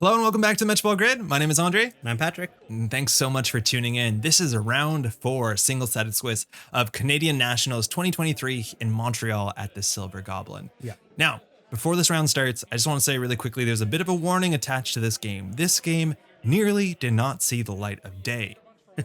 Hello and welcome back to Metropole Grid. My name is Andre. And I'm Patrick. And thanks so much for tuning in. This is round 4 single-sided Swiss of Canadian Nationals 2023 in Montreal at the Silver Goblin. Yeah. Now, before this round starts, I just want to say really quickly, there's a bit of a warning attached to this game. This game nearly did not see the light of day.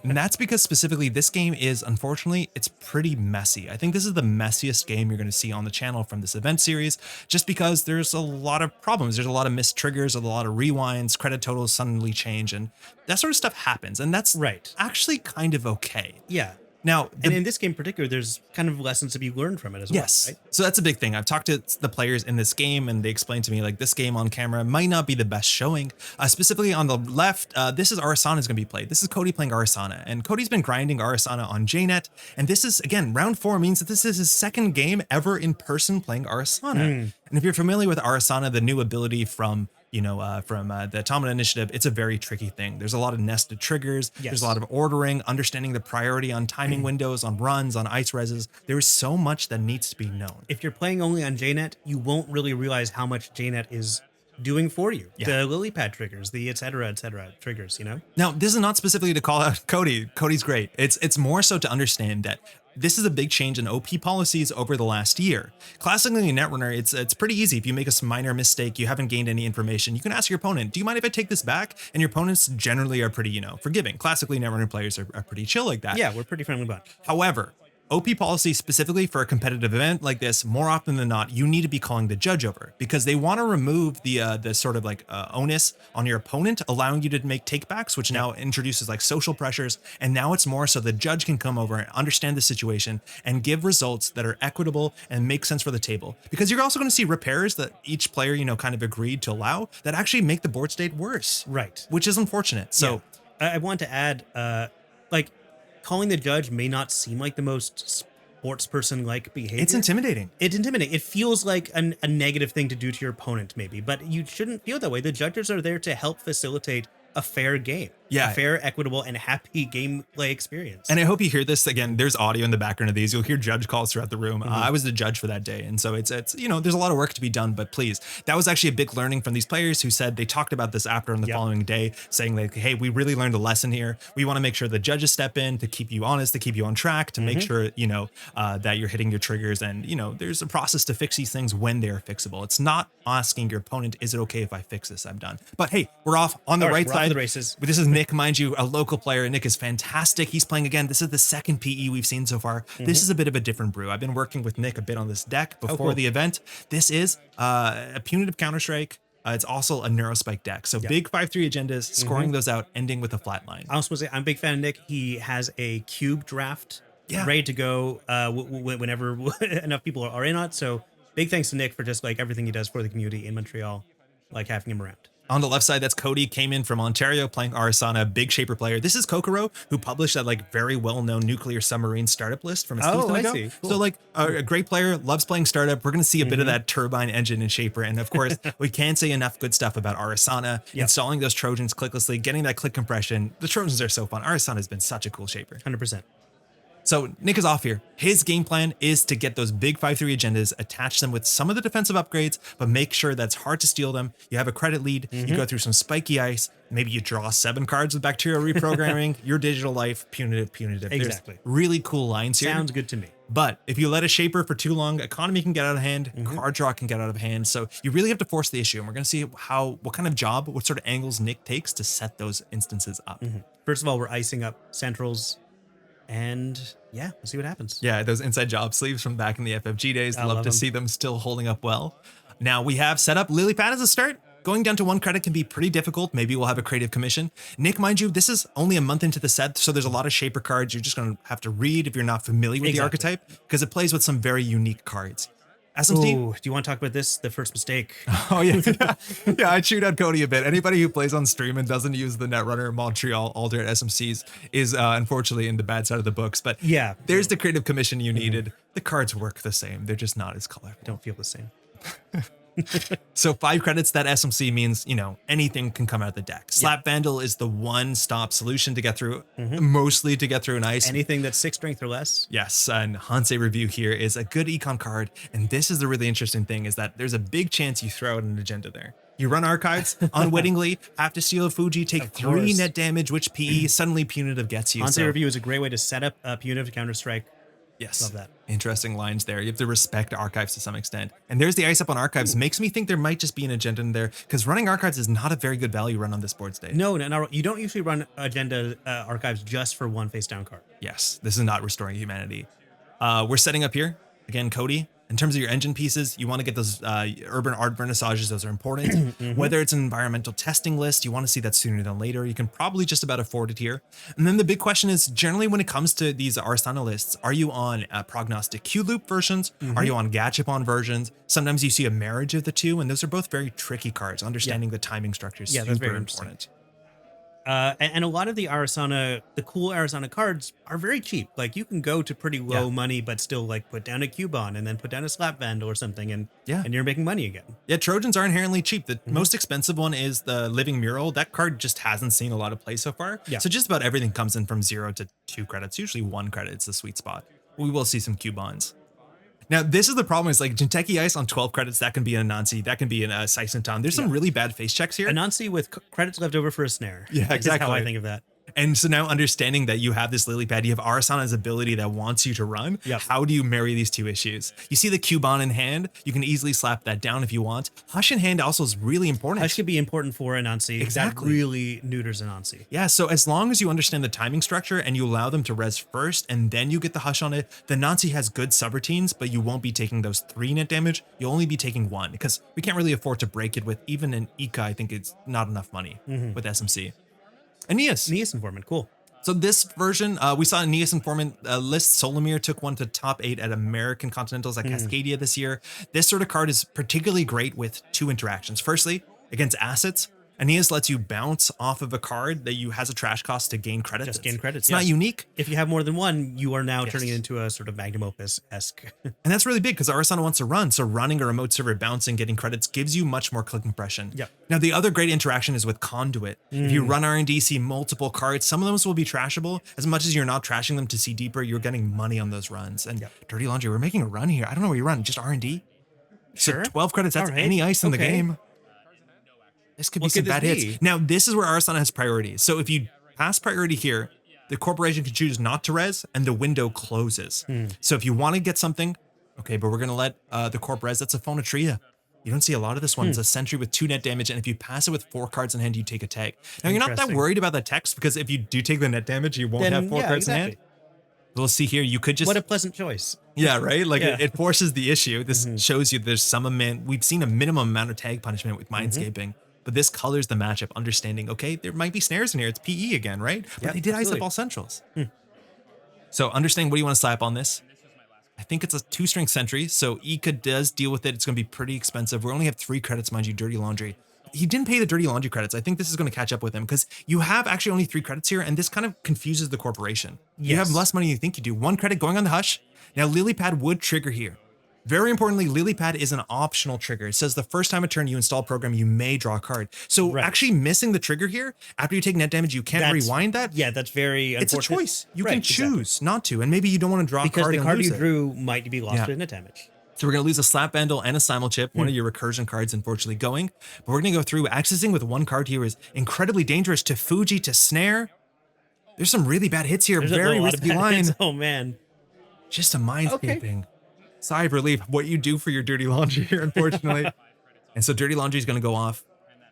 And that's because specifically this game is, unfortunately, it's pretty messy. I think this is the messiest game you're going to see on the channel from this event series, just because there's a lot of problems. There's a lot of missed triggers, a lot of rewinds, credit totals suddenly change, and that sort of stuff happens. And that's Right. actually kind of okay. Yeah. Now, And in this game in particular, there's kind of lessons to be learned from it as yes. well, right? So that's a big thing. I've talked to the players in this game and they explained to me like this game on camera might not be the best showing. Specifically on the left, this is Arissana is going to be played. This is Cody playing Arissana, and Cody's been grinding Arissana on JNet. And this is, again, round 4 means that this is his second game ever in person playing Arissana. And if you're familiar with Arissana, the new ability from the Automata Initiative, it's a very tricky thing. There's a lot of nested triggers. Yes. There's a lot of ordering, understanding the priority on timing windows, on runs, on ice reses. There is so much that needs to be known. If you're playing only on JNet, you won't really realize how much JNet is doing for you. Yeah. The lily pad triggers, the et cetera triggers, you know? Now, this is not specifically to call out Cody. Cody's great. It's more so to understand that this is a big change in OP policies over the last year. Classically in Netrunner, it's pretty easy. If you make a minor mistake, you haven't gained any information, you can ask your opponent, do you mind if I take this back? And your opponents generally are pretty, forgiving. Classically, Netrunner players are pretty chill like that. Yeah, we're pretty friendly bunch. However, OP policy specifically for a competitive event like this, more often than not, you need to be calling the judge over because they want to remove the sort of like onus on your opponent, allowing you to make takebacks, which now introduces like social pressures. And now it's more so the judge can come over and understand the situation and give results that are equitable and make sense for the table. Because you're also going to see repairs that each player, kind of agreed to allow that actually make the board state worse. Right. Which is unfortunate. So I want to add, calling the judge may not seem like the most sports person-like behavior. it's intimidating. It's intimidating. It feels like a negative thing to do to your opponent, maybe, but you shouldn't feel that way. The judges are there to help facilitate a fair game. Yeah. A fair, equitable, and happy gameplay experience. And I hope you hear this again. There's audio in the background of these. You'll hear judge calls throughout the room. I was the judge for that day. And so it's there's a lot of work to be done, but please, that was actually a big learning from these players who said they talked about this after on the following day, saying like, hey, we really learned a lesson here. We want to make sure the judges step in to keep you honest, to keep you on track, to make sure, that you're hitting your triggers. And, there's a process to fix these things when they're fixable. It's not asking your opponent, is it okay if I fix this? I'm done. But hey, we're off on the right we're off side. to the races. This is Nick, mind you, a local player. Nick is fantastic. He's playing again. This is the second PE we've seen so far. This is a bit of a different brew. I've been working with Nick a bit on this deck before the event. This is a punitive Counter-Strike. It's also a Neurospike deck. So big 5-3 agendas, scoring those out, ending with a flat line. I also want to say I'm a big fan of Nick. He has a cube draft ready to go whenever enough people are in on it. So big thanks to Nick for just like everything he does for the community in Montreal, like having him around. On the left side, that's Cody, came in from Ontario playing Arissana, big Shaper player. This is Kokoro, who published that like very well-known nuclear submarine startup list from a season ago. see. Cool. So like a great player, loves playing startup. We're going to see a bit of that turbine engine in Shaper. And of course, we can't say enough good stuff about Arissana, installing those Trojans clicklessly, getting that click compression. The Trojans are so fun. Arissana has been such a cool Shaper. 100%. So Nick is off here. His game plan is to get those big 5-3 agendas, attach them with some of the defensive upgrades, but make sure that's hard to steal them. You have a credit lead. You go through some spiky ice. Maybe you draw 7 cards with bacterial reprogramming. Your digital life, punitive. Exactly. There's really cool lines here. Sounds good to me. But if you let a Shaper for too long, economy can get out of hand, card draw can get out of hand. So you really have to force the issue. And we're going to see what kind of job, what sort of angles Nick takes to set those instances up. First of all, we're icing up centrals. And yeah, we'll see what happens. Yeah, those inside job sleeves from back in the FFG days. I Love love to them. see them still holding up well. Now we have set up Lily Pad as a start. Going down to 1 credit can be pretty difficult. Maybe we'll have a creative commission. Nick, mind you, this is only a month into the set, so there's a lot of Shaper cards you're just going to have to read if you're not familiar with the archetype, because it plays with some very unique cards. SMC? Ooh, do you want to talk about this? The first mistake. Oh, yeah. Yeah, I'd shoot out Cody a bit. Anybody who plays on stream and doesn't use the Netrunner Montreal alternate SMCs is unfortunately in the bad side of the books. But Yeah. there's the creative commission you needed. The cards work the same. They're just not as colorful. Don't feel the same. So 5 credits, that SMC means, anything can come out of the deck. Slap Vandal is the one-stop solution to get through, mostly to get through an ice. Anything that's 6 strength or less. Yes, and Hansei Review here is a good econ card, and this is the really interesting thing, is that there's a big chance you throw out an agenda there. You run archives unwittingly, have to steal a Fuji, take 3 net damage, which PE suddenly punitive gets you. Hanse Review is a great way to set up a punitive counter-strike. Yes. Love that. Interesting lines there. You have to respect archives to some extent. And there's the ice up on archives. Makes me think there might just be an agenda in there, because running archives is not a very good value run on this board state. No, you don't usually run agenda archives just for one face down card. Yes, this is not restoring humanity. We're setting up here. Again, Cody, in terms of your engine pieces, you want to get those urban art vernissages. Those are important. Whether it's an environmental testing list, you want to see that sooner than later. You can probably just about afford it here. And then the big question is, generally when it comes to these Arissana lists, are you on prognostic Q loop versions? Are you on Gachapon versions? Sometimes you see a marriage of the two, and those are both very tricky cards. Understanding the timing structure is super very important. And a lot of the cool Arissana cards are very cheap. Like you can go to pretty low money, but still like put down a Cubon and then put down a Slap Vandal or something, and you're making money again. Yeah, Trojans are inherently cheap. The most expensive one is the Living Mural. That card just hasn't seen a lot of play so far. Yeah. So just about everything comes in from 0 to 2 credits. Usually 1 credit. It's the sweet spot. We will see some Cubons. Now, this is the problem, is like Jinteki Ice on 12 credits, that can be an Anansi, that can be an Saisentan. There's some really bad face checks here. Anansi with credits left over for a snare. Yeah, exactly. That's how I think of that. And so now understanding that you have this lily pad, you have Arissana's ability that wants you to run. Yep. How do you marry these two issues? You see the Cubon in hand, you can easily slap that down if you want. Hush in hand also is really important. Hush could be important for Anansi. Exactly. That really neuters Anansi. Yeah, so as long as you understand the timing structure and you allow them to res first and then you get the Hush on it, the Nancy has good subroutines, but you won't be taking those 3 net damage. You'll only be taking 1 because we can't really afford to break it with even an Ika. I think it's not enough money with SMC. Aeneas. Aeneas Informant, cool. So this version, we saw Aeneas Informant list. Solomir took one to top 8 at American Continentals at Cascadia this year. This sort of card is particularly great with 2 interactions. Firstly, against assets, Aeneas lets you bounce off of a card that has a trash cost to gain credits. Just gain credits. It's not unique. If you have more than one, you are now turning it into a sort of magnum opus-esque. And that's really big because Arissana wants to run. So running a remote server, bouncing, getting credits gives you much more click compression. Yep. Now, the other great interaction is with Conduit. If you run R&D, see multiple cards, some of those will be trashable. As much as you're not trashing them to see deeper, you're getting money on those runs. And Dirty Laundry, we're making a run here. I don't know where you run, just R&D? Sure. So 12 credits, that's any ice in the game. This could be some bad hits. Now, this is where Arissana has priorities. So if you pass priority here, the corporation can choose not to res and the window closes. So if you want to get something, okay, but we're going to let the corp res, that's a Phonatria. You don't see a lot of this one. It's a Sentry with 2 net damage, and if you pass it with 4 cards in hand, you take a tag. Now, you're not that worried about the text, because if you do take the net damage, you won't have 4 cards in hand. We'll see here, you could just... What a pleasant choice. Yeah, right? Like, it forces the issue. This shows you there's some amount... We've seen a minimum amount of tag punishment with Mindscaping. But this colors the matchup, understanding, okay, there might be snares in here. It's PE again, right? But they did ice up all centrals. So understanding what do you want to slap on this? I think it's a 2-string Sentry. So Ika does deal with it. It's going to be pretty expensive. We only have 3 credits, mind you, Dirty Laundry. He didn't pay the Dirty Laundry credits. I think this is going to catch up with him because you have actually only 3 credits here, and this kind of confuses the corporation. You have less money than you think you do. 1 credit going on the Hush. Now, Lilypad would trigger here. Very importantly, Lilypad is an optional trigger. It says the first time a turn you install a program, you may draw a card. So actually missing the trigger here, after you take net damage, you can't rewind that. Yeah, that's very unfortunate. It's a choice. You can choose not to, and maybe you don't want to draw a card and lose it. Because the card you drew might be lost to net damage. So we're going to lose a Slap Vandal and a Simulchip, one of your recursion cards, unfortunately, going. But we're going to go through. Accessing with 1 card here is incredibly dangerous to Fuji, to Snare. There's some really bad hits here. Very risky line. Oh, man. Just a Mindscaping. Sigh of relief, what you do for your Dirty Laundry here, unfortunately. And so Dirty Laundry is going to go off.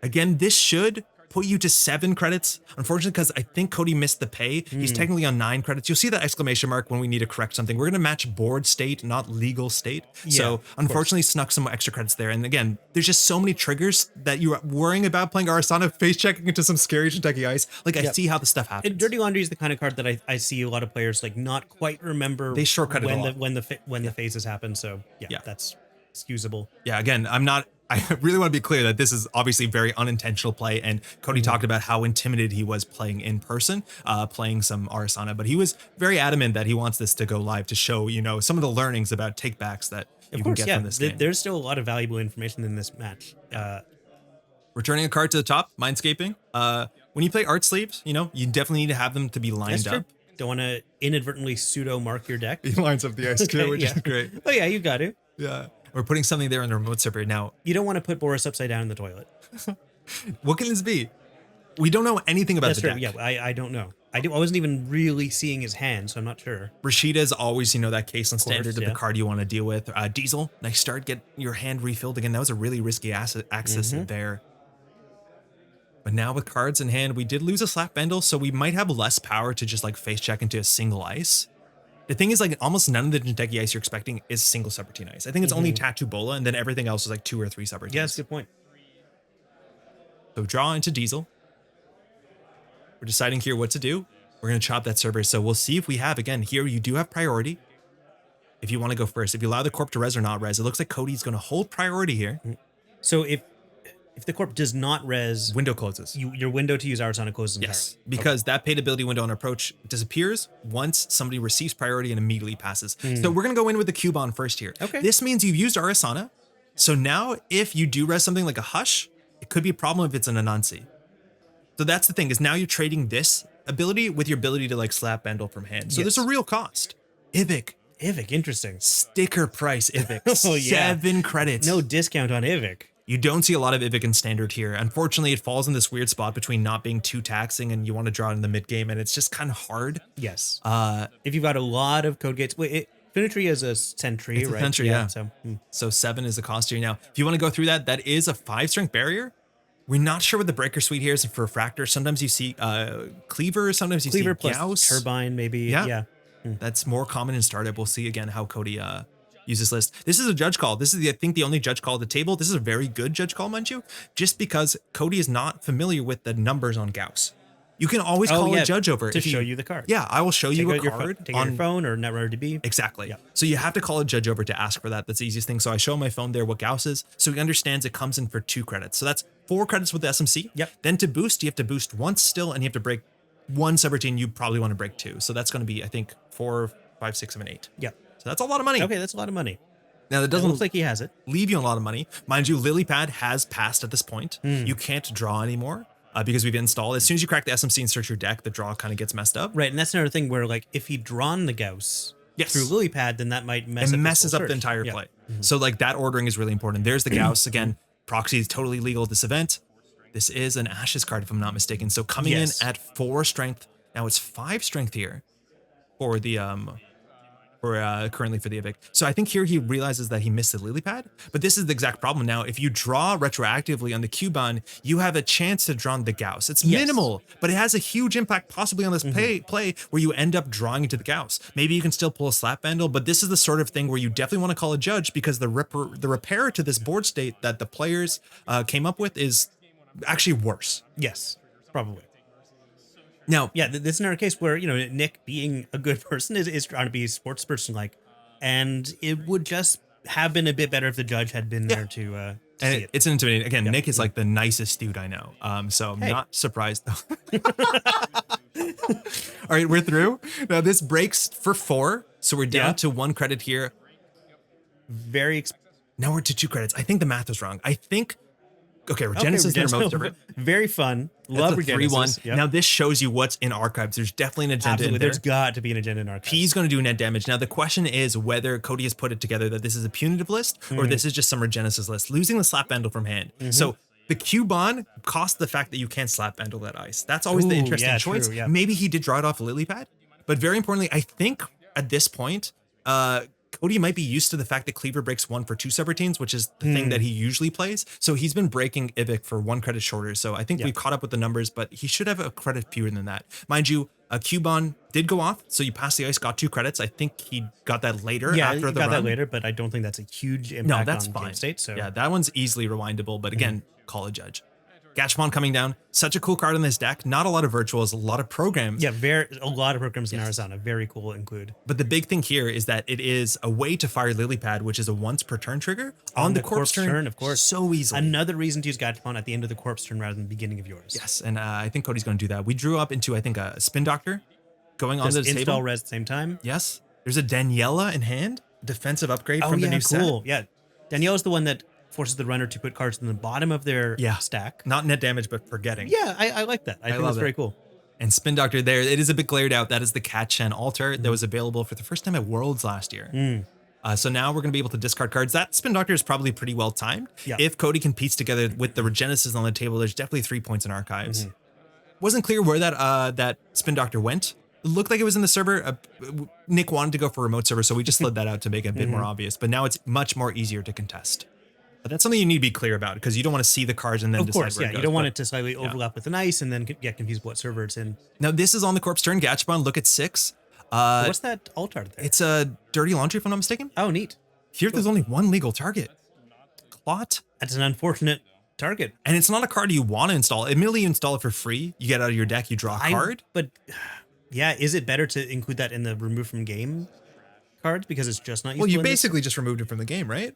Again, this should put you to 7 credits. Unfortunately, because I think Cody missed the pay. He's technically on 9 credits. You'll see that exclamation mark when we need to correct something. We're going to match board state, not legal state. So unfortunately, snuck some extra credits there. And again, there's just so many triggers that you're worrying about playing Arissana, face checking into some scary Jinteki Ice. Like, I see how the stuff happens. Dirty Laundry is the kind of card that I see a lot of players like not quite remember. They shortcut it when the phases happen. So that's excusable. Yeah, again, I really want to be clear that this is obviously very unintentional play, and Cody talked about how intimidated he was playing in person, playing some Arissana, but he was very adamant that he wants this to go live to show, some of the learnings about takebacks that you can get from this game. There's still a lot of valuable information in this match. Returning a card to the top, Mindscaping. When you play Art Sleeves, you definitely need to have them to be lined up. Don't want to inadvertently pseudo mark your deck. He lines up the ice too, which is great. Oh yeah, you got to. Yeah. We're putting something there on the remote server. Now, You don't want to put Boris upside down in the toilet. what can this be? We don't know anything about That's the true. deck. Yeah, I don't know. I wasn't even really seeing his hand, so I'm not sure. Rashida is always, that case on course, standard of yeah. the card you want to deal with. Diesel, nice start. Get your hand refilled again. That was a really risky access there. But now with cards in hand, we did lose a slap bundle, so we might have less power to just like face check into a single ice. The thing is, like, almost none of the Jinteki ice you're expecting is single Subroutine ice. I think it's only Tattoo Bola, and then everything else is like 2 or 3 Subroutines. Yeah, that's a good point. So draw into Diesel. We're deciding here what to do. We're going to chop that server. So we'll see if we have, again, here you do have priority. If you want to go first, if you allow the corp to res or not res, it looks like Cody's going to hold priority here. So if the corp does not res, Window closes. your window to use Arissana closes entirely. Yes, because that paid ability window on approach disappears once somebody receives priority and immediately passes. So we're going to go in with the cube on first here. Okay. This means you've used Arissana. So now if you do res something like a Hush, it could be a problem if it's an Anansi. So that's the thing, is now you're trading this ability with your ability to like slap bundle from hand. So there's a real cost. Ivik. Interesting. Sticker price Ivik. Oh, yeah. 7 credits. No discount on Ivik. You don't see a lot of Ivik in standard here. Unfortunately, it falls in this weird spot between not being too taxing and you want to draw it in the mid game, and it's just kind of hard. Yes. If you've got a lot of code gates, Finitry is a sentry, It's a right? sentry, yeah. So, So 7 is the cost here. Now, if you want to go through that, that is a 5 strength barrier. We're not sure what the breaker suite here is for Fractor. Sometimes you see Cleaver, sometimes you Cleaver see plus Gauss. Turbine, maybe. Yeah. That's more common in startup. We'll see again how Cody uses this list. This is a judge call. This is, I think, the only judge call at the table. This is a very good judge call, mind you, just because Cody is not familiar with the numbers on Gauss. You can always call a judge over it. to show you the card. Yeah, I will show you a card Take out your phone or Netrunner DB. Exactly. Yeah. So you have to call a judge over to ask for that. That's the easiest thing. So I show my phone there what Gauss is. So he understands it comes in for 2 credits. So that's 4 credits with the SMC. Yep. Then to boost, you have to boost once still, and you have to break 1 subroutine. You probably want to break 2. So that's going to be, I think, 4, 5, 6, 7, 8. Yep. So that's a lot of money. Okay, that's a lot of money. Now that It doesn't looks like he has it. leave you a lot of money. Mind you, Lilypad has passed at this point. You can't draw anymore because we've installed. As soon as you crack the SMC and search your deck, the draw kind of gets messed up. Right, and that's another thing where, like, if he'd drawn the Gauss Yes. through Lilypad, then that might mess It up his messes full up the search. entire Yeah. play. So like that ordering is really important. There's the Gauss again. Proxy is totally legal at this event. This is an Ashes card, if I'm not mistaken. So coming Yes. in at 4 strength. Now it's 5 strength here for the currently for the Evic. So I think here he realizes that he missed the Lilypad, but this is the exact problem now. If you draw retroactively on the Cuban, you have a chance to draw the Gauss. It's minimal, but it has a huge impact possibly on this play where you end up drawing into the Gauss. Maybe you can still pull a slap bundle, but this is the sort of thing where you definitely want to call a judge because the repair to this board state that the players came up with is actually worse. Yes, probably. Now, Yeah, this is another case where, Nick, being a good person, is trying to be a sports person-like, and it would just have been a bit better if the judge had been there to see and it. it's intimidating. Again, Nick is like the nicest dude I know. So I'm not surprised though. All right, we're through. Now this breaks for 4. So we're down to 1 credit here. Very Now we're to 2 credits. I think the math was wrong. I think, okay, Regenesis and remote server. Very fun. Love That's a Regenesis. 3-1. Now this shows you what's in archives. There's definitely an agenda Absolutely. in there. There's got to be an agenda in our He's going to do net damage. Now, the question is whether Cody has put it together that this is a punitive list or this is just some Regenesis list, losing the slap bundle from hand. So the Cubon costs the fact that you can't slap bundle that ice. That's always the interesting choice. True, yeah. Maybe he did draw it off a Lilypad, but very importantly, I think at this point, Cody might be used to the fact that Cleaver breaks 1 for 2 subroutines, which is the thing that he usually plays. So he's been breaking Ivik for 1 credit shorter. So I think we've caught up with the numbers, but he should have a credit fewer than that. Mind you, a Cubon did go off, so you passed the ice, got 2 credits. I think he got that later Yeah, after he the got run. that later, but I don't think that's a huge impact No, that's on fine. game state. So yeah, that one's easily rewindable, but again, call a judge. Gachapon coming down, such a cool card in this deck. Not a lot of virtuals, a lot of programs. yeah, a lot of programs in Arissana. Very cool include. But the big thing here is that it is a way to fire Lilypad, which is a once per turn trigger on the corpse turn, of course. so easily. Another reason to use Gachapon at the end of the corpse turn rather than the beginning of yours. Yes, and I think Cody's going to do that. We drew up into, I think, a Spin Doctor going on Just the install table. res at the same time. Yes, there's a Daniela in hand, defensive upgrade Oh from yeah, the new cool. set. Yeah, Danielle's the one that forces the runner to put cards in the bottom of their stack. Not net damage, but forgetting. Yeah, I like that. I think love that's very it. cool. And Spin Doctor there, it is a bit glared out. That is the Cat Chen altar that was available for the first time at Worlds last year. So now we're going to be able to discard cards. That Spin Doctor is probably pretty well timed. Yeah. If Cody can piece together with the Regenesis on the table, there's definitely 3 points in archives. Wasn't clear where that Spin Doctor went. It looked like it was in the server. Nick wanted to go for remote server, so we just slid that out to make it a bit more obvious. But now it's much more easier to contest. But that's something you need to be clear about because you don't want to see the cards and then decide where it goes. You don't want it to slightly overlap with an ice and then get confused what server it's in. Now this is on the corpse turn. Gachapon, look at 6. What's that alt art there? It's a Dirty Laundry, if I'm not mistaken. Oh, neat. Here, there's only one legal target. Clot. That's an unfortunate target. And it's not a card you want to install. Admittedly, you install it for free. You get out of your deck, you draw a card. But yeah, is it better to include that in the remove from game cards because it's just not useful? Well, you basically just removed it from the game, right?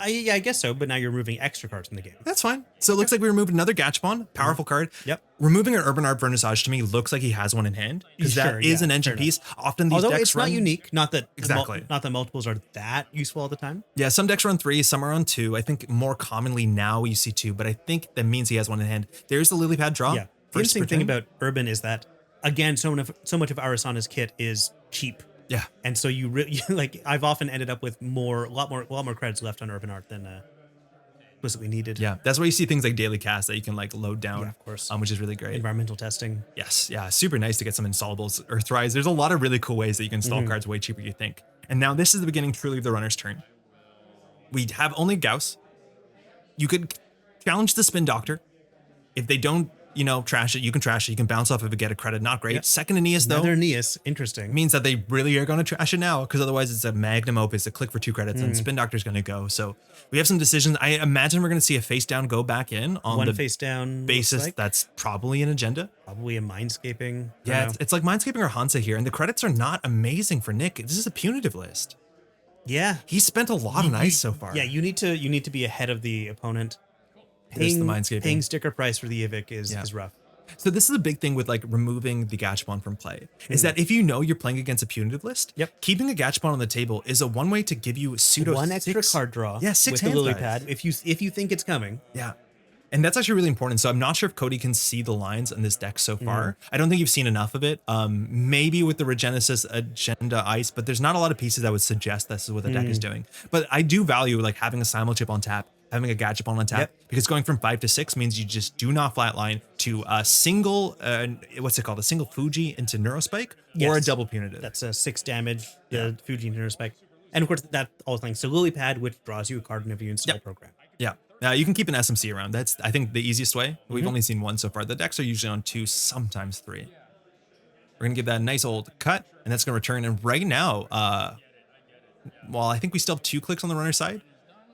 Yeah, I guess so, but now you're removing extra cards from the game. That's fine. So it looks like we removed another Gachapon, powerful card. Yep. Removing an Urban Art Vernissage to me looks like he has one in hand because that is an engine piece. Often these decks it's run... not unique. Not that exactly. Not that multiples are that useful all the time. Yeah, some decks run 3, some are on 2. I think more commonly now you see 2, but I think that means he has one in hand. There's the lily pad draw. Yeah. The interesting thing about Urban is that, again, so much of Arissana's kit is cheap. Yeah. And so like I've often ended up with a lot more credits left on Urban Art than explicitly needed. Yeah, that's why you see things like Daily Cast that you can like load down, of course, which is really great. Environmental testing. Yes, yeah, super nice to get some installables. Earthrise. There's a lot of really cool ways that you can install cards way cheaper than you think. And now this is the beginning truly of the runner's turn. We have only Gauss. You could challenge the Spin Doctor. If they don't, trash it, you can trash it. You can bounce off if it get a credit. Not great. Yep. Second Aeneas, though. Another Aeneas. Interesting. Means that they really are going to trash it now because otherwise it's a magnum opus, a click for 2 credits, and Spin Doctor's going to go. So we have some decisions. I imagine we're going to see a face down go back in on one the face down basis. That's probably an agenda. Probably a Mindscaping. Yeah, it's like Mindscaping or Hansa here. And the credits are not amazing for Nick. This is a punitive list. Yeah. He spent a lot on ice so far. Yeah, you need to be ahead of the opponent. Paying the Mindscaping. Paying sticker price for the Evic is rough. So this is a big thing with like removing the Gachapon from play, is that if you know you're playing against a punitive list, keeping a Gachapon on the table is one way to give you pseudo one extra card draw. Yeah, 6 with hand the lily size. pad if you think it's coming. Yeah. And that's actually really important. So I'm not sure if Cody can see the lines in this deck so far. I don't think you've seen enough of it. Maybe with the Regenesis agenda ice, but there's not a lot of pieces that would suggest this is what the deck is doing. But I do value like having a Simul Chip on tap, having a Gachapon on tap, because going from 5 to 6 means you just do not flatline to a single, a single Fuji into Neurospike or a double punitive. That's a 6 damage, the Fuji into Neurospike. And of course, that all things. So Lily Pad, which draws you a card whenever you install a program. Yeah. You can keep an SMC around. That's, I think, the easiest way. We've only seen 1 so far. The decks are usually on 2, sometimes 3. We're going to give that a nice old cut, and that's going to return. And right now, while I think we still have 2 clicks on the runner side,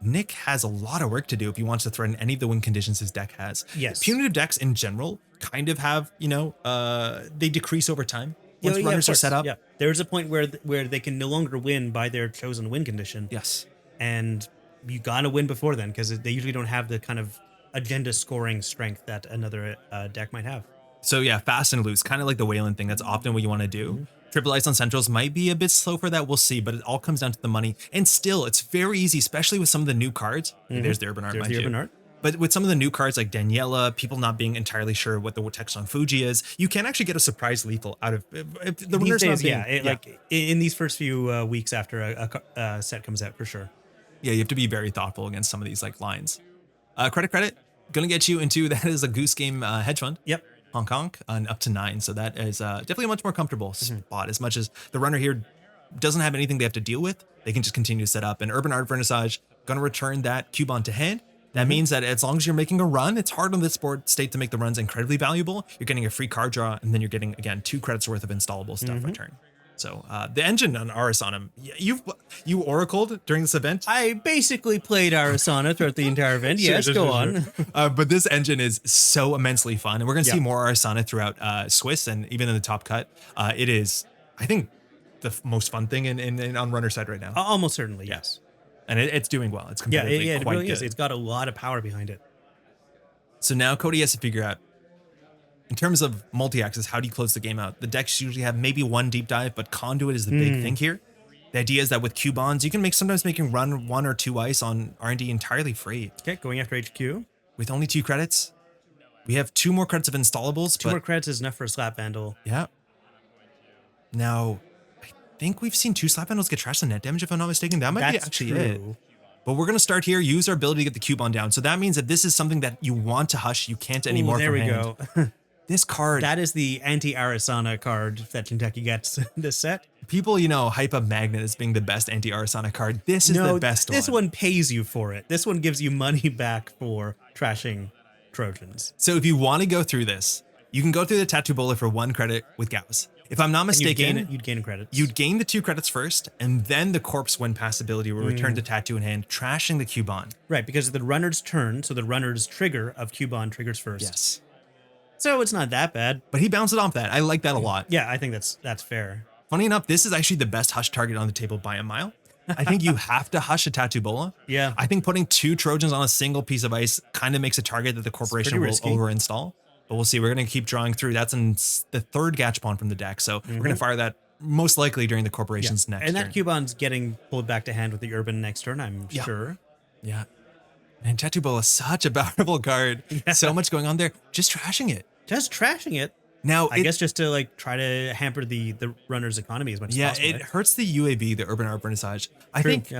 Nick has a lot of work to do if he wants to threaten any of the win conditions his deck has. Yes. Punitive decks in general kind of have, they decrease over time. Once runners are set up. Yeah. There's a point where they can no longer win by their chosen win condition. Yes. And you gotta win before then because they usually don't have the kind of agenda scoring strength that another deck might have. So yeah, fast and loose, kind of like the Wayland thing. That's often what you want to do. Triple ice on centrals might be a bit slow for that. We'll see, but it all comes down to the money. And still, it's very easy, especially with some of the new cards. There's the Urban Art, There's the Urban Art. But with some of the new cards like Daniela, people not being entirely sure what the text on Fuji is, you can actually get a surprise lethal out of if the runner's not being... Like in these first few weeks after a set comes out, for sure. Yeah, you have to be very thoughtful against some of these like lines. Credit, gonna get you into that is a Goose Game hedge fund. Yep. Hong Kong and up to 9. So that is definitely a much more comfortable spot. As much as the runner here doesn't have anything they have to deal with, they can just continue to set up. And Urban Art Vernissage gonna return that Cubon to hand. That means that as long as you're making a run, it's hard on this board state to make the runs incredibly valuable. You're getting a free card draw, and then you're getting, again, 2 credits worth of installable stuff return. So the engine on Arissana, you oracled during this event? I basically played Arissana throughout the entire event. Yes, go on. But this engine is so immensely fun, and we're going to see more Arissana throughout Swiss and even in the top cut. It is, I think, the most fun thing in on runner side right now. Almost certainly, yes. And it's doing well. It's competitively it quite really good. is. It's got a lot of power behind it. So now Cody has to figure out, in terms of multi-axis, how do you close the game out? The decks usually have maybe 1 deep dive, but Conduit is the big thing here. The idea is that with Cubons, you can sometimes making run 1 or 2 ice on R&D entirely free. Okay, going after HQ. With only 2 credits. We have 2 more credits of installables. 2 more credits is enough for a Slap Vandal. Yeah. Now, I think we've seen 2 slap handles get trashed on net damage, if I'm not mistaken. That might be That's actually true. it. But we're going to start here, use our ability to get the cube on down. So that means that this is something that you want to hush. You can't anymore. There from we hand. go. This card. That is the anti-Arissana card that Jinteki gets in this set. People, hype up Magnet as being the best anti-Arissana card. This is the best one. This one pays you for it. This one gives you money back for trashing Trojans. So if you want to go through this, you can go through the Tattoo Bowler for 1 credit with Gauss. If I'm not mistaken, you'd gain credits. You'd gain the 2 credits first, and then the corpse when pass ability will return to Tattoo in hand, trashing the Cubon. Right, because the runner's turn, so the runner's trigger of Cubon triggers first. Yes. So it's not that bad. But he bounced it off that. I like that a lot. Yeah, I think that's fair. Funny enough, this is actually the best hush target on the table by a mile. I think you have to hush a Tattoo Bola. Yeah. I think putting 2 Trojans on a single piece of ice kind of makes a target that the corporation will over-install. But we'll see. We're going to keep drawing through. That's in the 3rd Gachapon from the deck. So we're going to fire that most likely during the corporation's next turn. And turn. that Cubon's getting pulled back to hand with the Urban next turn, I'm sure. Yeah. And Tattoo Bola is such a powerful card. Yeah. So much going on there. Just trashing it. Just trashing it. Now, I guess just to try to hamper the runner's economy as much as possible. Yeah, it hurts the UAV, the Urban Art Vernissage. I think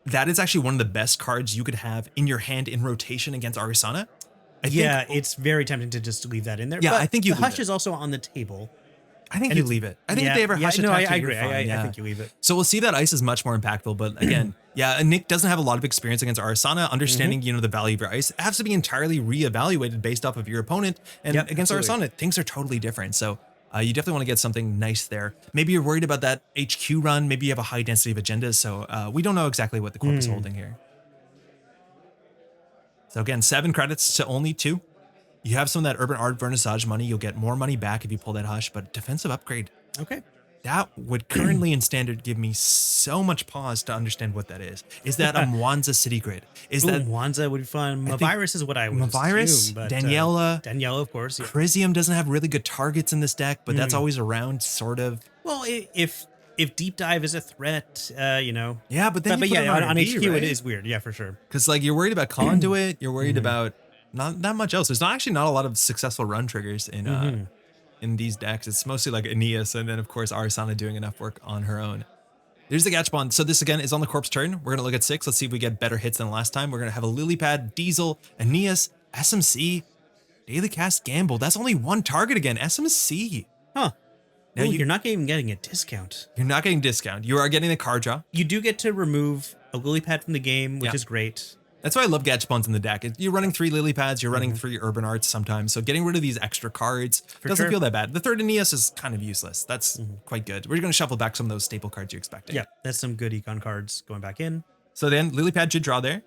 that is actually one of the best cards you could have in your hand in rotation against Arissana. I think, it's very tempting to just leave that in there. Yeah, but I think you the hush is also on the table. I think you leave it. I think if they ever hush it, I agree. I think you leave it. So we'll see that ice is much more impactful. But again, Nick doesn't have a lot of experience against Arissana. Understanding, the value of your ice, it has to be entirely reevaluated based off of your opponent. And against Arissana, things are totally different. So you definitely want to get something nice there. Maybe you're worried about that HQ run. Maybe you have a high density of agendas. So we don't know exactly what the corp is holding here. So again, 7 credits to only 2. You have some of that Urban Art Vernissage money. You'll get more money back if you pull that hush, but defensive upgrade. Okay. That would currently in standard give me so much pause to understand what that is. Is that a Mwanza City Grid? Is that Mwanza would be fun? Mavirus is what I would assume. But, Daniela. Daniela, of course. Yeah. Crisium doesn't have really good targets in this deck, but that's always around, sort of. Well, if Deep Dive is a threat, Yeah, but then on HQ right? It is weird. Yeah, for sure. Because you're worried about Conduit. You're worried about not that much else. There's not a lot of successful run triggers in these decks. It's mostly like Aeneas, and then of course Arissana doing enough work on her own. There's the Gachapon. So this again is on the corpse turn. We're gonna look at 6. Let's see if we get better hits than last time. We're gonna have a Lilypad, Diesel, Aeneas, SMC, Daily Cast, Gamble. That's only 1 target again. SMC. Huh. Now you're not even getting a discount. You're not getting discount. You are getting the card draw. You do get to remove a Lilypad from the game, which is great. That's why I love Gachapons in the deck. You're running 3 Lilypads, you're running 3 Urban Arts sometimes. So getting rid of these extra cards doesn't feel that bad. The 3rd Aeneas is kind of useless. That's quite good. We're going to shuffle back some of those staple cards you expected. Yeah, that's some good econ cards going back in. So then Lilypad should draw there.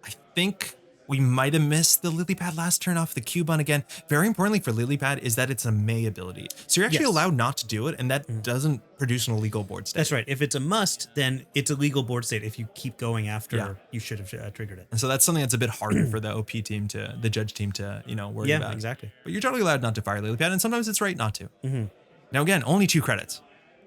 I think we might have missed the Lilypad last turn off the Cubon again. Very importantly for Lilypad is that it's a May ability. So you're actually allowed not to do it, and that doesn't produce an illegal board state. That's right. If it's a must, then it's a legal board state. If you keep going after, you should have triggered it. And so that's something that's a bit harder for the OP team the judge team to, worry about. Yeah, exactly. But you're totally allowed not to fire Lilypad, and sometimes it's right not to. Now again, only 2 credits.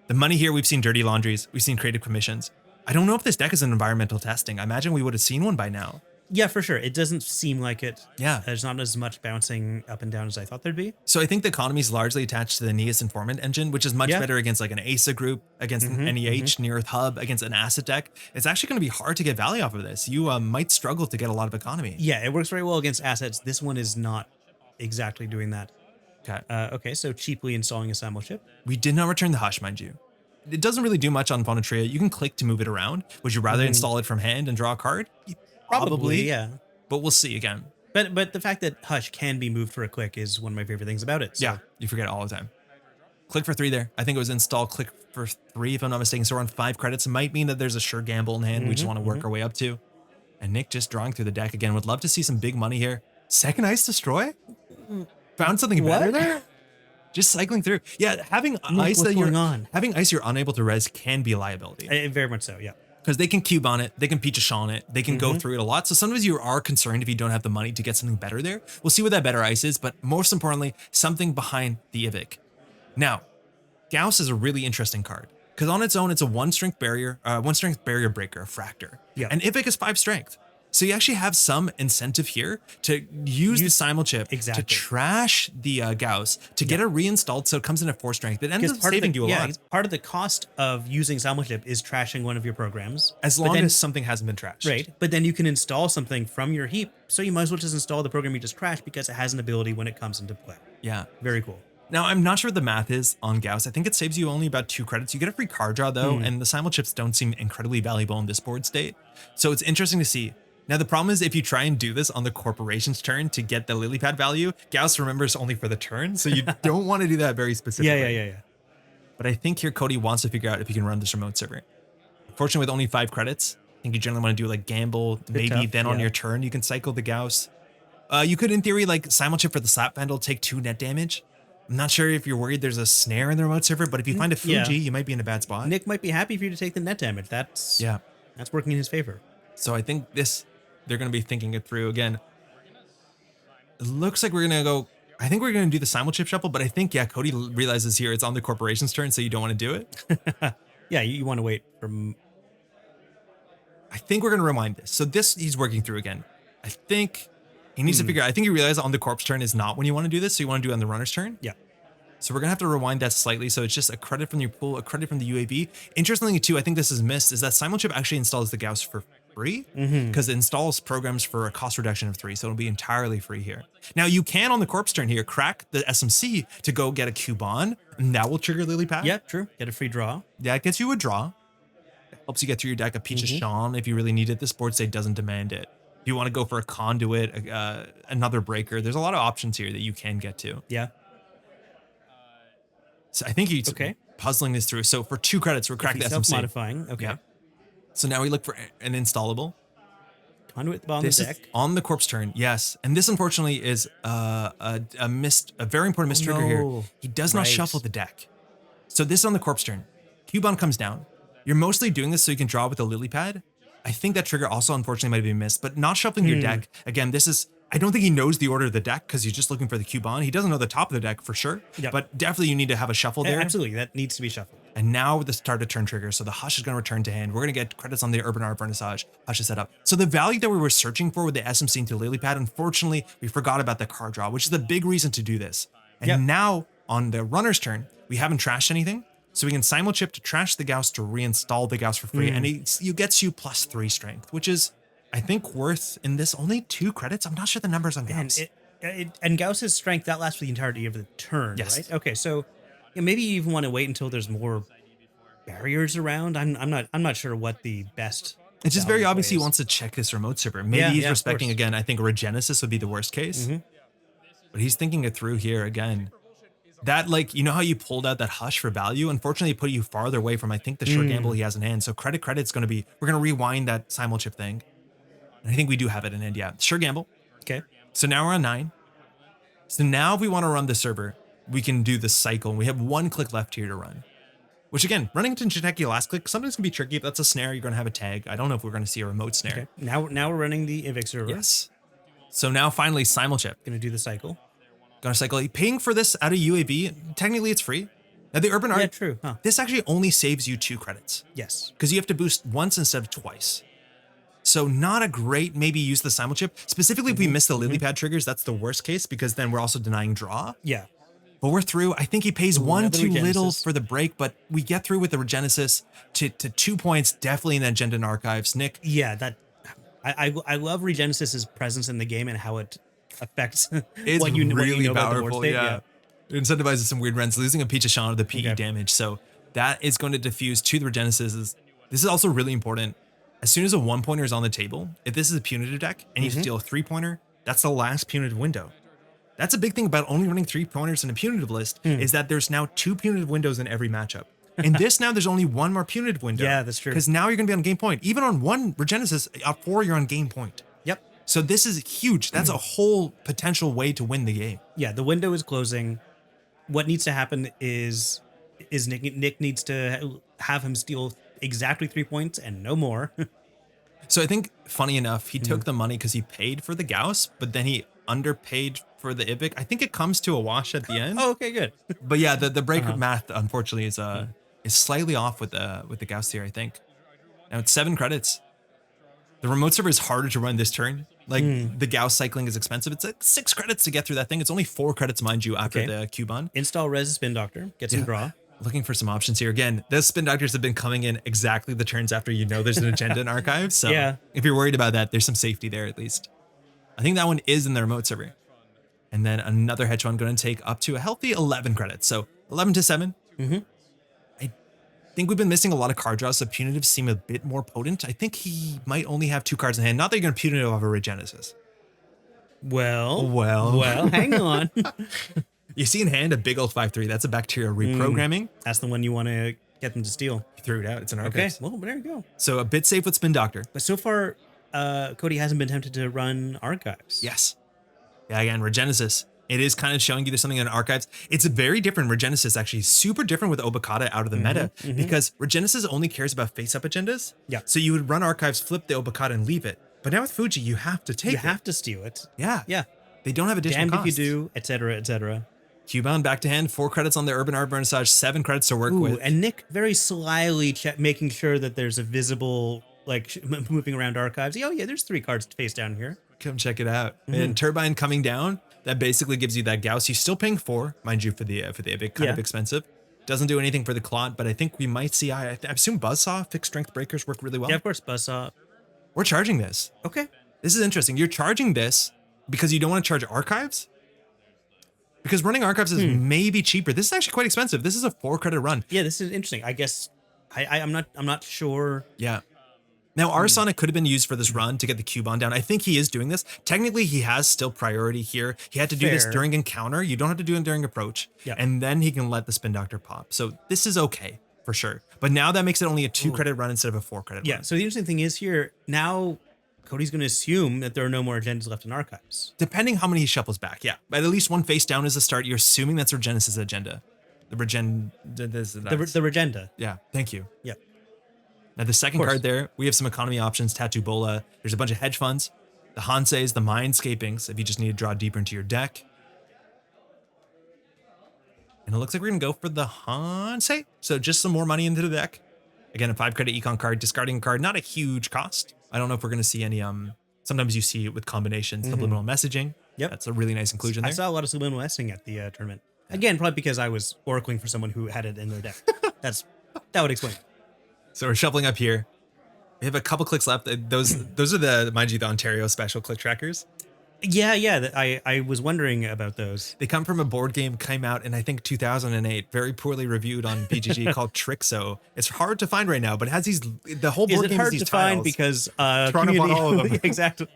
The money here, we've seen Dirty Laundries, we've seen Creative Commissions. I don't know if this deck is an environmental testing. I imagine we would have seen one by now. Yeah, for sure. It doesn't seem like it. Yeah. There's not as much bouncing up and down as I thought there'd be. So I think the economy is largely attached to the Aeneas Informant engine, which is much better against an ASA group, against an NEH, Near Earth Hub, against an asset deck. It's actually going to be hard to get value off of this. You might struggle to get a lot of economy. Yeah, it works very well against assets. This one is not exactly doing that. Okay. Okay, so cheaply installing a Samuel chip. We did not return the Hush, mind you. It doesn't really do much on Vonatria. You can click to move it around. Would you rather install it from hand and draw a card? Probably, yeah. But we'll see again. But the fact that Hush can be moved for a click is one of my favorite things about it. So. Yeah, you forget it all the time. Click for 3 there. I think it was install click for 3, if I'm not mistaken. So we're on 5 credits. It might mean that there's a sure gamble in hand we just want to work our way up to. And Nick just drawing through the deck again. Would love to see some big money here. Second Ice Destroy? Found something better there? Just cycling through. Yeah, having ice that having ice you're unable to res can be a liability. Very much so, yeah. Because they can cube on it, they can peach a shaw on it, they can go through it a lot. So sometimes you are concerned if you don't have the money to get something better there. We'll see what that better ice is, but most importantly, something behind the Ivik. Now, Gauss is a really interesting card. Because on its own, it's a 1 strength barrier breaker, a fractor. Yeah. And Ivik is 5 strength. So you actually have some incentive here to use the simul chip exactly. to trash the Gauss to get it reinstalled so it comes in at 4 strength. It ends up saving you a lot. Part of the cost of using simul chip is trashing one of your programs. As long as something hasn't been trashed. Right. But then you can install something from your heap. So you might as well just install the program you just crashed because it has an ability when it comes into play. Yeah. Very cool. Now, I'm not sure what the math is on Gauss. I think it saves you only about 2 credits. You get a free card draw, though, and the simul chips don't seem incredibly valuable in this board state. So it's interesting to see. Now, the problem is if you try and do this on the corporation's turn to get the lily pad value, Gauss remembers only for the turn, so you don't want to do that very specifically. Yeah. But I think here Cody wants to figure out if he can run this remote server. Fortunately, with only 5 credits, I think you generally want to do like gamble, maybe then on your turn you can cycle the Gauss. You could, in theory, like simul chip for the slap vandal, take 2 net damage. I'm not sure if you're worried there's a snare in the remote server, but if you find a Fuji, you might be in a bad spot. Nick might be happy for you to take the net damage. That's working in his favor. So I think they're going to be thinking it through again. It looks like we're going to go. I think we're going to do the simul chip shuffle, but I think, Cody realizes here it's on the corporation's turn, so you don't want to do it. Yeah, you want to wait for. I think we're going to rewind this. So he's working through again. I think he needs to figure out. I think he realized on the corp's turn is not when you want to do this, so you want to do it on the runner's turn. Yeah. So we're going to have to rewind that slightly. So it's just a credit from your pool, a credit from the UAV. Interestingly, too, I think this is missed, is that simul chip actually installs the Gauss for free because it installs programs for a cost reduction of 3. So it'll be entirely free here. Now you can on the corpse turn here crack the SMC to go get a Cubon, and that will trigger lily pad. Yeah, true. Get a free draw. Yeah, it gets you a draw. It helps you get through your deck. A Peach of Sean if you really need it. This board state doesn't demand it. If you want to go for a conduit, another breaker, there's a lot of options here that you can get to. Yeah. So I think he's puzzling this through. So for 2 credits, we're cracking the SMC. Self-modifying. Okay. Yeah. So now we look for an installable. Conduit on the deck. On the corpse turn, yes. And this, unfortunately, is a very important miss trigger here. He does not shuffle the deck. So this is on the corpse turn. Cubon comes down. You're mostly doing this so you can draw with the lily pad. I think that trigger also, unfortunately, might have been missed. But not shuffling your deck, again, this is... I don't think he knows the order of the deck because he's just looking for the Cubon. He doesn't know the top of the deck for sure. Yep. But definitely you need to have a shuffle there. Absolutely, that needs to be shuffled. And now the start of turn trigger. So the Hush is going to return to hand. We're going to get credits on the Urban Art Vernissage. Hush is set up. So the value that we were searching for with the SMC into lily pad, unfortunately, we forgot about the card draw, which is the big reason to do this. And now on the runner's turn, we haven't trashed anything. So we can simul chip to trash the Gauss to reinstall the Gauss for free. And it gets you +3 strength, which is, I think, worth in this only 2 credits. I'm not sure the numbers on Gauss. And Gauss's strength, that lasts for the entirety of the turn, right? Okay, so maybe you even want to wait until there's more barriers around. I'm not sure what the best. It's just very obvious he wants to check this remote server. Maybe he's respecting again. I think Regenesis would be the worst case, but he's thinking it through here again. That, like, you know how you pulled out that Hush for value? Unfortunately, it put you farther away from, I think, the short gamble he has in hand. So credit's going to be, we're going to rewind that simul chip thing. And I think we do have it in hand. Yeah, sure gamble. Okay. So now we're on 9. So now if we want to run the server, we can do the cycle. And we have 1 click left here to run. Which again, running into Jinteki last click sometimes can be tricky. If that's a snare, you're going to have a tag. I don't know if we're going to see a remote snare. Okay. Now we're running the Ivix server. Yes. So now finally simul chip. Going to do the cycle. Going to cycle. Paying for this out of UAV, technically it's free. Now the Urban Art. Yeah, true. Huh. This actually only saves you 2 credits. Yes. Because you have to boost once instead of twice. So not a great maybe use the simul chip. Specifically if we miss the lily pad triggers, that's the worst case because then we're also denying draw. Yeah. But we're through. I think he pays 1 too little for the break, but we get through with the Regenesis to 2 points, definitely in the Agenda and Archives. Nick? Yeah, that I love Regenesis's presence in the game and how it affects it's what you really know powerful, about the board state. Yeah. It incentivizes some weird rents, losing a Peach of Sean of the PE damage. So that is going to diffuse to the Regenesis. This is also really important. As soon as a 1-pointer is on the table, if this is a punitive deck and you steal a 3-pointer, that's the last punitive window. That's a big thing about only running 3-pointers in a punitive list is that there's now 2 punitive windows in every matchup. In this now, there's only 1 more punitive window. Yeah, that's true. Because now you're going to be on game point. Even on 1 Regenesis, at 4, you're on game point. Yep. So this is huge. That's a whole potential way to win the game. Yeah, the window is closing. What needs to happen is Nick needs to have him steal exactly 3 points and no more. So I think, funny enough, he took the money because he paid for the Gauss, but then he underpaid for the Ivic. I think it comes to a wash at the end. Oh, okay, good. But yeah, the break math, unfortunately, is slightly off with the Gauss here, I think. Now it's 7 credits. The remote server is harder to run this turn. Like the Gauss cycling is expensive. It's like 6 credits to get through that thing. It's only 4 credits, mind you, after the cube on. Install Res Spin Doctor. Get some draw. Looking for some options here. Again, those spin doctors have been coming in exactly the turns after there's an agenda in archives. So if you're worried about that, there's some safety there at least. I think that one is in the remote server. And then another hedge fund going to take up to a healthy 11 credits. So 11 to 7. I think we've been missing a lot of card draws, so punitives seem a bit more potent. I think he might only have 2 cards in hand. Not that you're going to punitive off a Regenesis. Well, hang on. You see in hand a big old 5/3. That's a bacterial reprogramming. That's the one you want to get them to steal. You threw it out. It's an archives. Okay, well, there you go. So a bit safe with Spin Doctor. But so far, Cody hasn't been tempted to run archives. Yes. Yeah, again, Regenesis. It is kind of showing you there's something in archives. It's a very different Regenesis, actually. Super different with Obokata out of the meta because Regenesis only cares about face-up agendas. Yeah. So you would run archives, flip the Obokata, and leave it. But now with Fuji, you have to take it. You have to steal it. Yeah. Yeah. They don't have additional Damned costs. if you do, etc., etc. Q-bound back to hand, 4 credits on the Urban Arbiternage, 7 credits to work with. And Nick very slyly making sure that there's a visible, like, moving around archives. Oh, yeah, there's 3 cards face down here. Come check it out. And Turbine coming down, that basically gives you that Gauss. You're still paying 4, mind you, for the big kind of expensive. Doesn't do anything for the Clot, but I think we might see, I assume Buzzsaw, fixed strength breakers work really well. Yeah, of course, Buzzsaw. We're charging this. Okay. This is interesting. You're charging this because you don't want to charge archives? Because running archives is maybe cheaper. This is actually quite expensive. This is a 4 credit run. Yeah, this is interesting. I guess I'm not sure. Yeah. Now, Arissana could have been used for this run to get the Cubon down. I think he is doing this. Technically, he has still priority here. He had to do this during encounter. You don't have to do it during approach. Yeah. And then he can let the Spin Doctor pop. So this is okay, for sure. But now that makes it only a 2 credit run instead of a 4 credit run. Yeah, so the interesting thing is here, now Cody's going to assume that there are no more agendas left in archives. Depending how many he shuffles back, yeah. But at least 1 face down is a start. You're assuming that's Regenesis agenda. The Regenda. Yeah, thank you. Yeah. Now the second card there, we have some economy options, Tattoo Bola. There's a bunch of hedge funds, the Hanseis, the Mindscapings, if you just need to draw deeper into your deck. And it looks like we're going to go for the Hansei. So just some more money into the deck. Again, a 5 credit econ card, discarding a card, not a huge cost. I don't know if we're going to see any, sometimes you see it with combinations, subliminal messaging. Yep. That's a really nice inclusion there. I saw a lot of subliminal messaging at the tournament. Again, probably because I was oracling for someone who had it in their deck. That would explain it. So we're shuffling up here. We have a couple clicks left. Those are the, mind you, the Ontario special click trackers. Yeah. I was wondering about those. They come from a board game, came out in, I think, 2008, very poorly reviewed on BGG called Trixo. It's hard to find right now, but it has the whole board game has these tiles. Find because Toronto bought all of them. Exactly.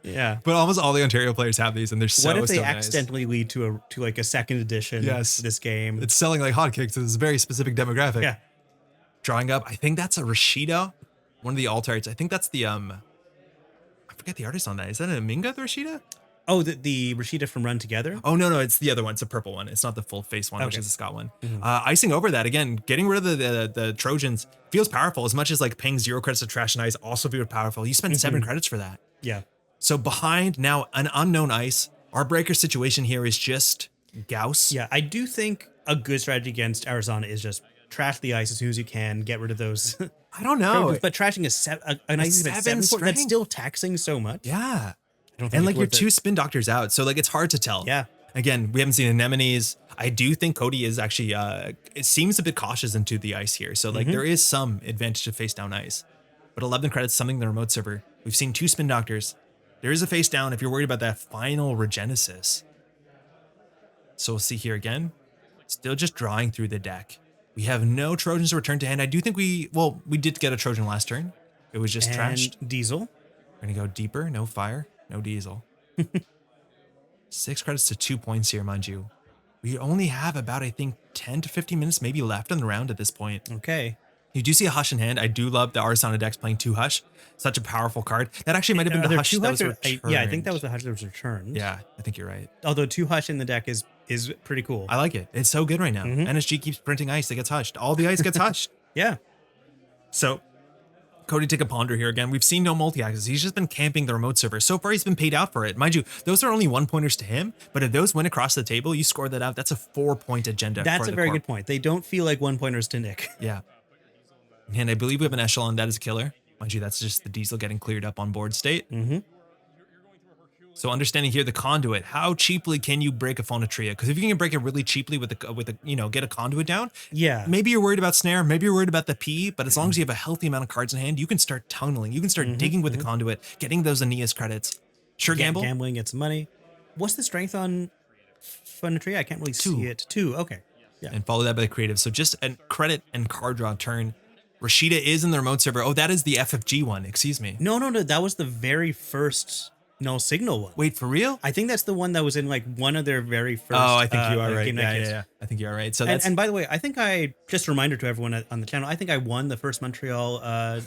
Yeah. But almost all the Ontario players have these, and they're so What if they nice. accidentally lead to like a second edition of this game? It's selling like hotcakes. It's a very specific demographic. Yeah. Drawing up, I think that's a Rashida, one of the alt arts. I think that's the I forget the artist on that. Is that a Minga the Rashida? Oh, the Rashida from Run Together? Oh, no, it's the other one. It's a purple one. It's not the full face one, which is a Scott one. Icing over that, again, getting rid of the Trojans feels powerful. As much as like paying 0 credits to Trash and Ice also feels powerful. You spend 7 credits for that. Yeah. So behind now an unknown Ice, our breaker situation here is just Gauss. Yeah, I do think a good strategy against Arissana is just trash the Ice as soon as you can, get rid of those. I don't know. But trashing an Ice at 7 strength. that's still taxing so much. Yeah. I don't think And it's like your worth 2 it. spin doctors out. So like it's hard to tell. Yeah. Again, we haven't seen anemones. I do think Cody is actually, it seems a bit cautious into the Ice here. So like there is some advantage to face down Ice. But 11 credits, something in the remote server. We've seen 2 spin doctors. There is a face down if you're worried about that final Regenesis. So we'll see here again. Still just drawing through the deck. We have no Trojans to return to hand. I do think we did get a Trojan last turn. It was just trashed. Diesel. We're going to go deeper. No fire. No diesel. 6 credits to 2 points here, mind you. We only have about, I think, 10 to 15 minutes maybe left in the round at this point. Okay. You do see a Hush in hand. I do love the Arissana decks playing 2 Hush. Such a powerful card. That actually might have been the Hush that was returned. Yeah, I think that was the Hush that was returned. Yeah, I think you're right. Although 2 Hush in the deck is pretty cool. I like it. It's so good right now. NSG keeps printing Ice. It gets hushed. All the Ice gets hushed. Yeah. So Cody take a ponder here again. We've seen no multi-axis. He's just been camping the remote server. So far, he's been paid out for it. Mind you, those are only 1-pointers to him, but if those win across the table, you score that out. That's a 4-point agenda. That's for a very corp. good point. They don't feel like 1-pointers to Nick. Yeah. And I believe we have an Echelon. That is a killer. Mind you, that's just the diesel getting cleared up on board state. Mm-hmm. So understanding here the conduit, how cheaply can you break a phonotria? Because if you can break it really cheaply with get a conduit down, Yeah. maybe you're worried about snare, maybe you're worried about the P, but as long as you have a healthy amount of cards in hand, you can start tunneling, you can start digging with the conduit, getting those Aeneas credits. Sure, gamble. Gambling, get some money. What's the strength on Phonotria? I can't really see it. 2. Okay. Yeah. And follow that by the creative. So just a credit and card draw turn. Rashida is in the remote server. Oh, that is the FFG one. Excuse me. No. That was the very first null signal one. Wait, for real? I think that's the one that was in like one of their very first. Oh, I think you are right. Game Night Kits. Yeah. I think you are right. So that's and by the way, I think just a reminder to everyone on the channel. I think I won the first Montreal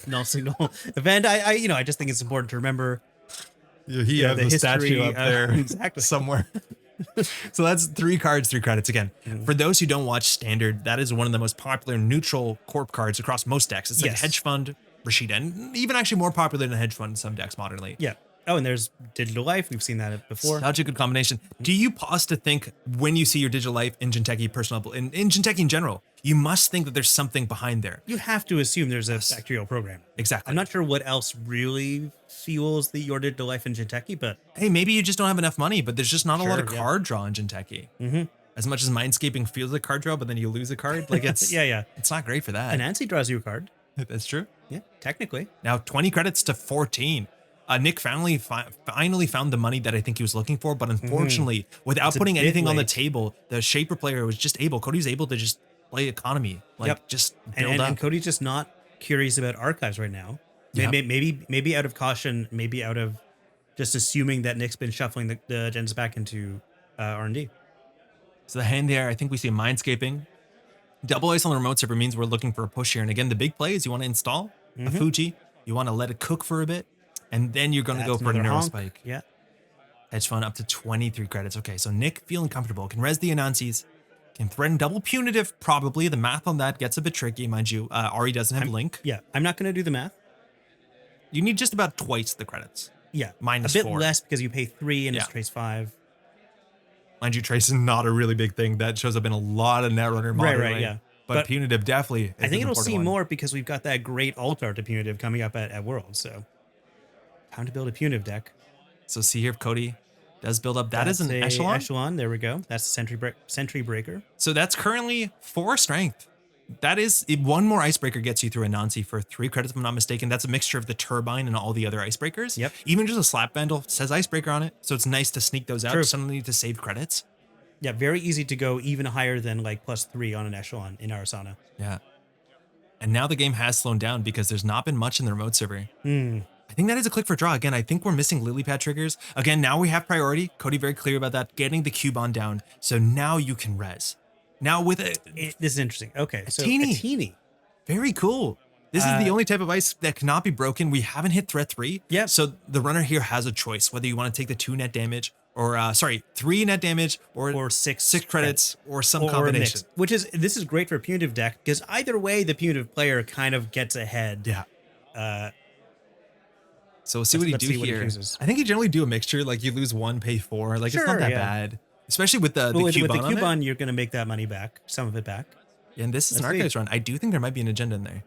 null signal event. I just think it's important to remember. He has the statue up there exactly somewhere. So that's 3 cards, 3 credits. Again, for those who don't watch Standard, that is one of the most popular neutral corp cards across most decks. It's like Hedge Fund, Rashida, and even actually more popular than Hedge Fund in some decks modernly. Yeah. Oh, and there's Digital Life. We've seen that before. Such a good combination. Do you pause to think when you see your Digital Life in Jinteki Personal, in Jinteki in general, you must think that there's something behind there. You have to assume there's a bacterial program. Exactly. I'm not sure what else really fuels your Digital Life in Jinteki, but hey, maybe you just don't have enough money, but there's just not a lot of card draw in Jinteki. As much as Mindscaping feels like card draw, but then you lose a card. Like it's it's not great for that. And Nancy draws you a card. That's true. Yeah, technically. Now 20 credits to 14. Nick finally found the money that I think he was looking for, but unfortunately, without putting anything on the table, the Shaper player was just able. Cody's able to just play economy, just build up. And Cody's just not curious about archives right now. Maybe out of caution, maybe out of just assuming that Nick's been shuffling the gens back into R&D. So the hand there, I think we see Mindscaping. Double ice on the remote server means we're looking for a push here. And again, the big play is you want to install a Fuji. You want to let it cook for a bit. And then you're going to go for a Neurospike. Yeah. Hedge Fund up to 23 credits. Okay, so Nick feeling comfortable. Can res the Anansis. Can threaten double punitive, probably. The math on that gets a bit tricky, mind you. Ari doesn't have Link. Yeah, I'm not going to do the math. You need just about twice the credits. Yeah. Minus a bit 4. less because you pay 3 and it's Trace 5. Mind you, Trace is not a really big thing. That shows up in a lot of Netrunner modern. Right, yeah. But punitive definitely. I think it'll see more because we've got that great altar to punitive coming up at Worlds, so. Time to build a punitive deck. So see here if Cody does build up. That's an echelon. Echelon, there we go. That's the Sentry Breaker. So that's currently 4 strength. That is, one more icebreaker gets you through a Nancy for 3 credits, if I'm not mistaken. That's a mixture of the turbine and all the other icebreakers. Yep. Even just a slap vandal says icebreaker on it. So it's nice to sneak those out. True. Suddenly need to save credits. Yeah, very easy to go even higher than like +3 on an echelon in Arissana. Yeah. And now the game has slowed down because there's not been much in the remote server. I think that is a click for draw. Again, I think we're missing lily pad triggers. Again, now we have priority. Cody very clear about that. Getting the Cubon down. So now you can res. Now with this is interesting. Okay, so teeny. A teeny. Very cool. This is the only type of ice that cannot be broken. We haven't hit threat 3. Yeah. So the runner here has a choice whether you want to take the 2 net damage or 3 net damage or 6 credits or some combination. This is great for a punitive deck because either way the punitive player kind of gets ahead. Yeah. So we'll see what he do here. I think you generally do a mixture. Like you lose 1, pay 4. Like it's not that bad. Especially with the Cubon. With the Cubon, you're going to make that money back, some of it back. Yeah, and this is an Archives run. I do think there might be an agenda in there.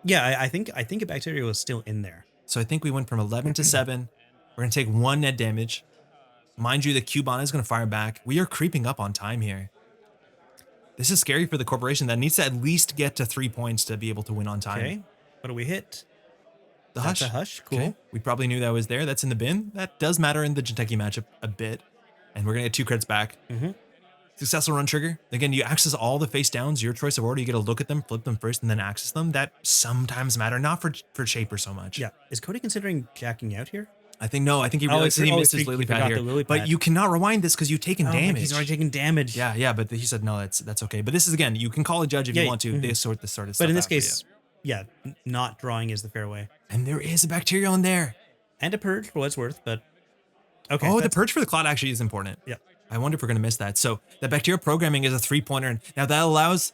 Yeah, I think a bacteria was still in there. So I think we went from 11 to 7. We're going to take 1 net damage. Mind you, the Cubon is going to fire back. We are creeping up on time here. This is scary for the corporation that needs to at least get to 3 points to be able to win on time. Okay, what do we hit? The Hush. That's a Hush, cool. Okay. We probably knew that was there. That's in the bin. That does matter in the Jinteki matchup a bit. And we're going to get 2 creds back. Successful run trigger. Again, you access all the face downs, your choice of order. You get to look at them, flip them first, and then access them. That sometimes matter, not for Shaper so much. Yeah. Is Cody considering jacking out here? I think no. I think he realized he missed his lily pad here. But you cannot rewind this because you've taken damage. He's already taken damage. Yeah, but he said no. That's okay. But this is again, you can call a judge if you want to. They sort this sort of stuff. But in this case, not drawing is the fair way. And there is a bacterial in there. And a purge for what it's worth, but okay. Oh, the purge for the cloud actually is important. Yeah. I wonder if we're going to miss that. So the bacterial programming is a 3-pointer. And now that allows,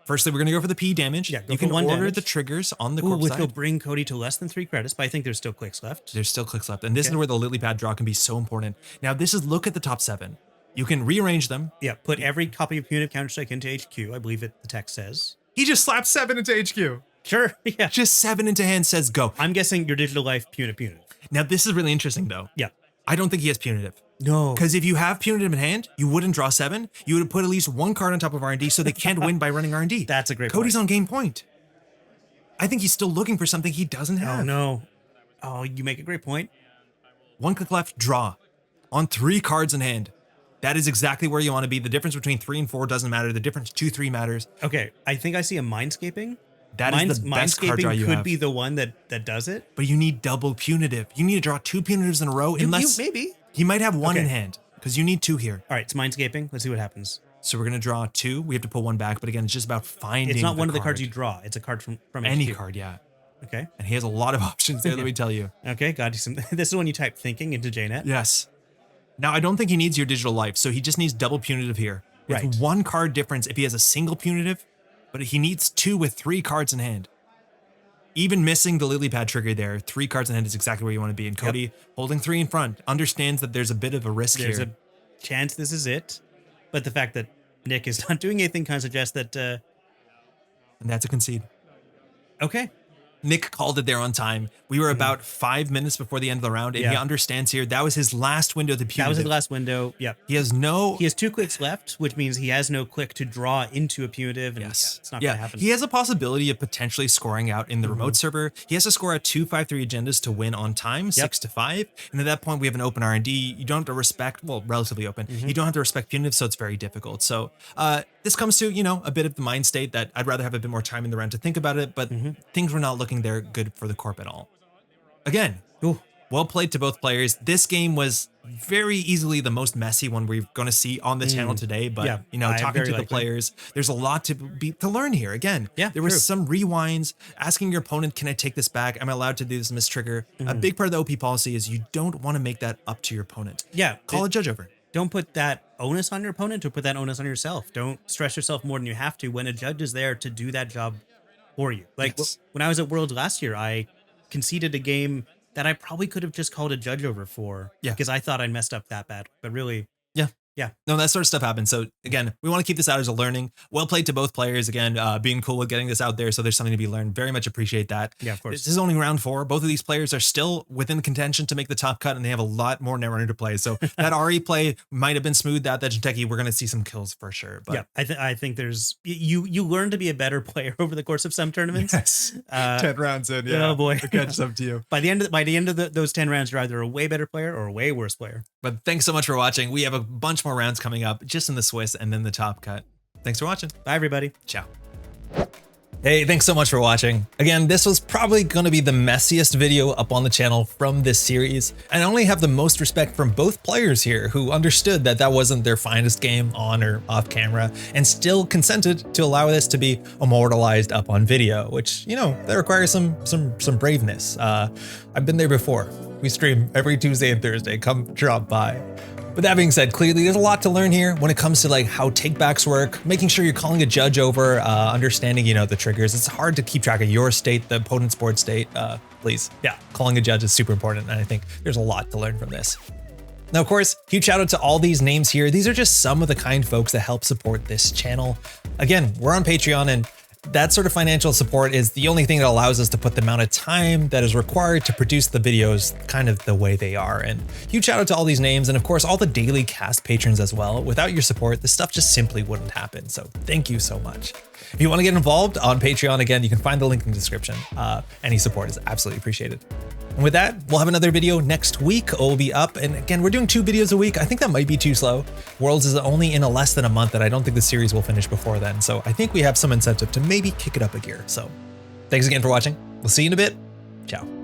firstly, we're going to go for the P damage. Yeah, you can order the triggers on the corpse which side. will bring Cody to less than 3 credits, but I think there's still clicks left. There's still clicks left. And this is where the lily pad draw can be so important. Now, this is look at the top 7. You can rearrange them. Yeah, put every copy of Punitive Counterstrike into HQ. I believe the text says. He just slapped 7 into HQ. Sure. Yeah. Just 7 into hand says go. I'm guessing your digital life punitive. Now, this is really interesting, though. Yeah. I don't think he has punitive. No. Because if you have punitive in hand, you wouldn't draw 7. You would put at least 1 card on top of R&D so they can't win by running R&D. That's a great Cody's point. on game point. I think he's still looking for something he doesn't have. Oh, no. Oh, you make a great point. 1 click left, draw. On 3 cards in hand. That is exactly where you want to be. The difference between 3 and 4 doesn't matter. The difference 2-3 matters. Okay, I think I see a Mindscaping. That is the best card draw you could have. be the one that does it. But you need double punitive. You need to draw 2 punitives in a row. Unless maybe. He might have 1 in hand. Because you need 2 here. All right, it's Mindscaping. Let's see what happens. So we're going to draw 2. We have to pull 1 back. But again, it's just about finding It's not one of the card. cards you draw. It's a card from Any HQ. card, yeah. Okay. And he has a lot of options there, let me tell you. Okay, got you some. This is when you type thinking into JNet. Yes. Now, I don't think he needs your digital life, so he just needs double punitive here. With Right. 1 card difference if he has a single punitive, but he needs 2 with 3 cards in hand. Even missing the lily pad trigger there, 3 cards in hand is exactly where you want to be. And Cody, holding 3 in front, understands that there's a bit of a risk There's here. a chance this is it, but the fact that Nick is not doing anything kind of suggests that. And that's a concede. Okay. Nick called it there on time. We were about 5 minutes before the end of the round, and he understands here that was his last window to punitive. That was his last window. Yep. He has 2 clicks left, which means he has no click to draw into a punitive. And Yes. it's not going to happen. He has a possibility of potentially scoring out in the remote server. He has to score out 2 5-3 agendas to win on time, 6-5. And at that point, we have an open R&D. You don't have to respect, well, relatively open. You don't have to respect punitive, so it's very difficult. So this comes to, a bit of the mind state that I'd rather have a bit more time in the round to think about it, but things were not looking there good for the corp at all. Again, well played to both players. This game was very easily the most messy one we're going to see on the channel today. But talking to the players, there's a lot to learn here. Again, there was some rewinds, asking your opponent, can I take this back? Am I allowed to do this mistrigger? A big part of the OP policy is you don't want to make that up to your opponent. Yeah. Call a judge over. Don't put that onus on your opponent or put that onus on yourself. Don't stress yourself more than you have to when a judge is there to do that job for you. Like when I was at Worlds last year, I conceded a game that I probably could have just called a judge over for because I thought I messed up that bad. But really, yeah. No, that sort of stuff happens. So again, we want to keep this out as a learning. Well played to both players. Again, being cool with getting this out there. So there's something to be learned. Very much appreciate that. Yeah, of course. This is only round 4. Both of these players are still within contention to make the top cut, and they have a lot more Netrunner to play. So that RE play might have been smoothed out. That Jinteki, we're going to see some kills for sure. But I think there's you learn to be a better player over the course of some tournaments. Yes. 10 rounds in. Yeah. Oh boy. I'll catch up to you. By the end of those 10 rounds, you're either a way better player or a way worse player. But thanks so much for watching. We have a bunch more rounds coming up just in the Swiss and then the top cut. Thanks for watching. Bye, everybody. Ciao. Hey, thanks so much for watching. Again, this was probably going to be the messiest video up on the channel from this series. And I only have the most respect from both players here who understood that that wasn't their finest game on or off camera and still consented to allow this to be immortalized up on video, which, that requires some braveness. I've been there before. We stream every Tuesday and Thursday. Come drop by. But that being said, clearly there's a lot to learn here when it comes to like how takebacks work, making sure you're calling a judge over, understanding, the triggers. It's hard to keep track of your state, the opponent's board state. Please, calling a judge is super important. And I think there's a lot to learn from this. Now, of course, huge shout out to all these names here. These are just some of the kind folks that help support this channel. Again, we're on Patreon, and that sort of financial support is the only thing that allows us to put the amount of time that is required to produce the videos kind of the way they are. And huge shout out to all these names, and of course all the daily cast patrons as well. Without your support, this stuff just simply wouldn't happen. So thank you so much. If you want to get involved on Patreon, again, you can find the link in the description. Any support is absolutely appreciated. And with that, we'll have another video next week. It will be up. And again, we're doing 2 videos a week. I think that might be too slow. Worlds is only in less than a month, and I don't think the series will finish before then. So I think we have some incentive to maybe kick it up a gear. So thanks again for watching. We'll see you in a bit. Ciao.